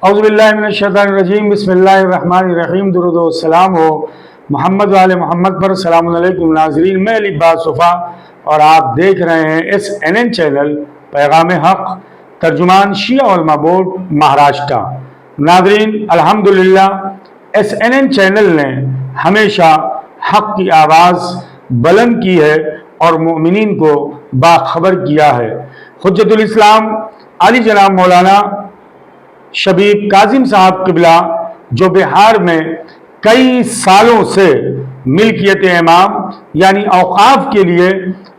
औज़ुबिल्लाहिमिनश्शैतानिर्रजीम बिस्मिल्लाहिर्रहमानिर्रहीम दुरूद व सलाम हो मोहम्मद वाले मोहम्मद पर। अस्सलामु अलैकुम नाज़रीन, मैं अली बासुफ़ा और आप देख रहे हैं SNN चैनल पैगाम हक़, तर्जुमान शिया उलमा बोर्ड महाराष्ट्र। नाज़रीन अल्हम्दुलिल्लाह SNN चैनल ने हमेशा हक़ की आवाज़ बुलंद की है और मोमिनीन को बाखबर किया है। हुज्जतुल इस्लाम अली जनाब मौलाना शबीब काजिम साहब क़िबला जो बिहार में कई सालों से मिल्कियत इमाम यानी औक़ाफ़ के लिए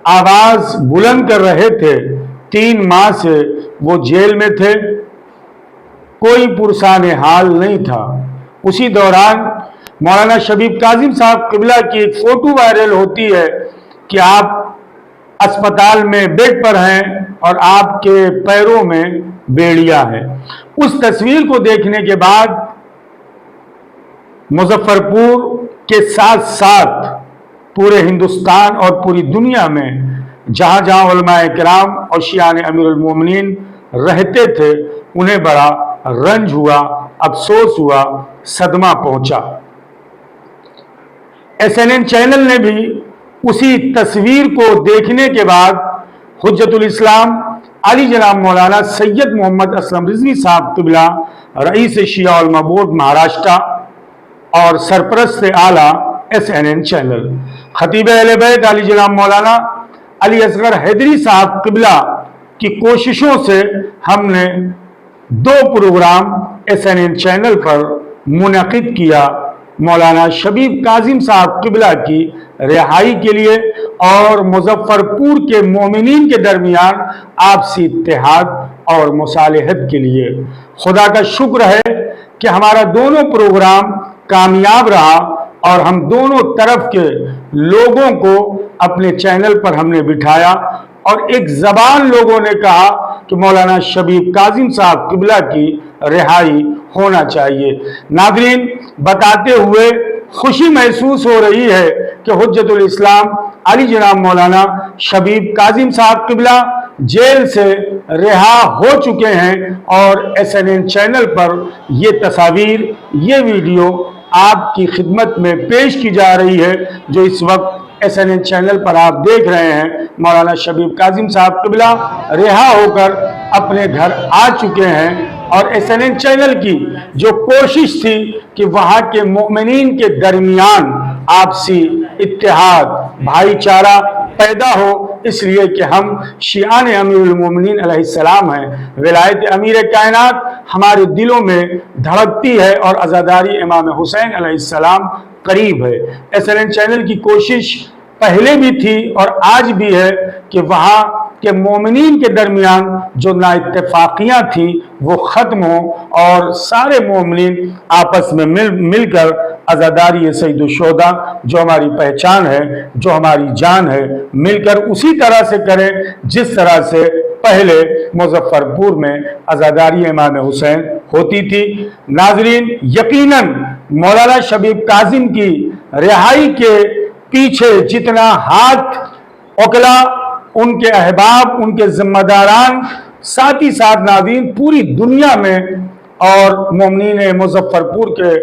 आवाज़ बुलंद कर रहे थे, 3 माह से वो जेल में थे, कोई पुरसान हाल नहीं था। उसी दौरान मौलाना शबीब काजिम साहब क़िबला की एक फ़ोटो वायरल होती है कि आप अस्पताल में बेड पर हैं और आपके पैरों में बेड़ियां हैं। उस तस्वीर को देखने के बाद मुजफ्फरपुर के साथ साथ पूरे हिंदुस्तान और पूरी दुनिया में जहां जहां उलमाए किराम और शियाने अमीरुल मोमिनीन रहते थे, उन्हें बड़ा रंज हुआ, अफसोस हुआ, सदमा पहुंचा। SNN चैनल ने भी उसी तस्वीर को देखने के बाद हुज्जतुल इस्लाम अली जनाब मौलाना सैयद मोहम्मद असलम रिजवी साहब क़िबला रईस शिया उलमा बोर्ड महाराष्ट्र और सरपरस्त आला SNN चैनल खतीब अहले बैत अली जनाब मौलाना अली असगर हैदरी साहब क़िबला की कोशिशों से हमने 2 प्रोग्राम SNN चैनल पर मुनक़िद किया। मौलाना शबीब काजिम साहब क़िबला की रिहाई के लिए और मुजफ्फरपुर के मोमिनीन के दरमियान आपसी इत्तेहाद और मुसालहत के लिए। खुदा का शुक्र है कि हमारा दोनों प्रोग्राम कामयाब रहा और हम दोनों तरफ के लोगों को अपने चैनल पर हमने बिठाया और एक ज़बान लोगों ने कहा कि मौलाना शबीब काजिम साहब क़िबला की रिहाई होना चाहिए। नाज़रीन, बताते हुए खुशी महसूस हो रही है कि हुज्जतुल इस्लाम अली जनाब मौलाना शबीब काजिम साहब क़िबला जेल से रिहा हो चुके हैं और SNN चैनल पर ये तस्वीर, ये वीडियो आपकी खिदमत में पेश की जा रही है। जो इस वक्त SNN चैनल पर आप देख रहे हैं, मौलाना शबीब काजिम साहब क़िबला रिहा होकर अपने घर आ चुके हैं और SNN चैनल की जो कोशिश थी कि वहाँ के मोमिनीन के दरमियान आपसी इत्तेहाद, भाईचारा पैदा हो, इसलिए कि हम शियाने अमीरुल मोमिनीन अलैहिस्सलाम हैं। विलायत अमीर कायनात हमारे दिलों में धड़कती है और अज़ादारी इमाम हुसैन अलैहिस्सलाम करीब है। SNN चैनल की कोशिश पहले भी थी और आज भी है कि वहाँ के मोमिनीन के दरमियान जो नाइत्तेफाकियाँ थी वो ख़त्म हो और सारे मोमिनीन आपस में मिलकर अज़ादारी सैयदुश्शोहदा जो हमारी पहचान है, जो हमारी जान है, मिलकर उसी तरह से करें जिस तरह से पहले मुजफ्फरपुर में अज़ादारी इमाम हुसैन होती थी। नाज़रीन, यकीनन मौलाना शबीब काजिम की रिहाई के पीछे जितना हाथ उकला, उनके अहबाब, उनके जिम्मेदारान, साथ ही साथ नाज़रीन पूरी दुनिया में और मोमिनीन मुजफ्फरपुर के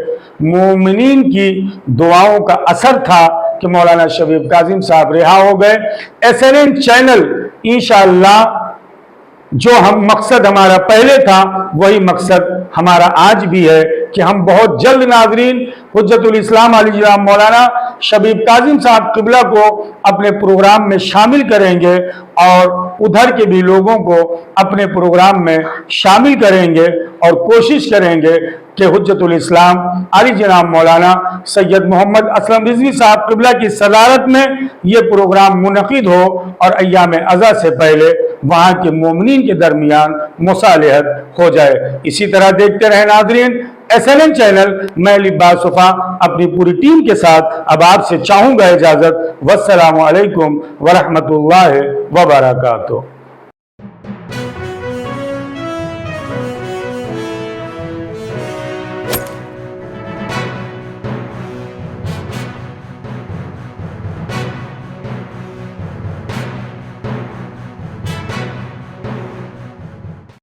मोमिनीन की दुआओं का असर था कि मौलाना शबीब काजिम साहब रिहा हो गए। SNN चैनल इंशाअल्लाह जो हम मकसद हमारा पहले था वही मकसद हमारा आज भी है कि हम बहुत जल्द नाज़रीन हुज्जतुल इस्लाम अली जनाब मौलाना शबीब काजिम साहब क़िबला को अपने प्रोग्राम में शामिल करेंगे और उधर के भी लोगों को अपने प्रोग्राम में शामिल करेंगे और कोशिश करेंगे कि हुज्जतुल इस्लाम अली जनाब मौलाना सैयद मोहम्मद असलम रिजवी साहब क़िबला की सदारत में ये प्रोग्राम मुनक़िद हो और अय्याम अज़ा से पहले वहाँ के मोमिनीन के दरमियान मुसालहत हो जाए। इसी तरह देखते रहे नाज़रीन SNN चैनल। मैं अली बासुफ़ा अपनी पूरी टीम के साथ अब आपसे चाहूँगा इजाज़त। वस्सलामु अलैकुम वरहमतुल्लाहि वबरकातुहू।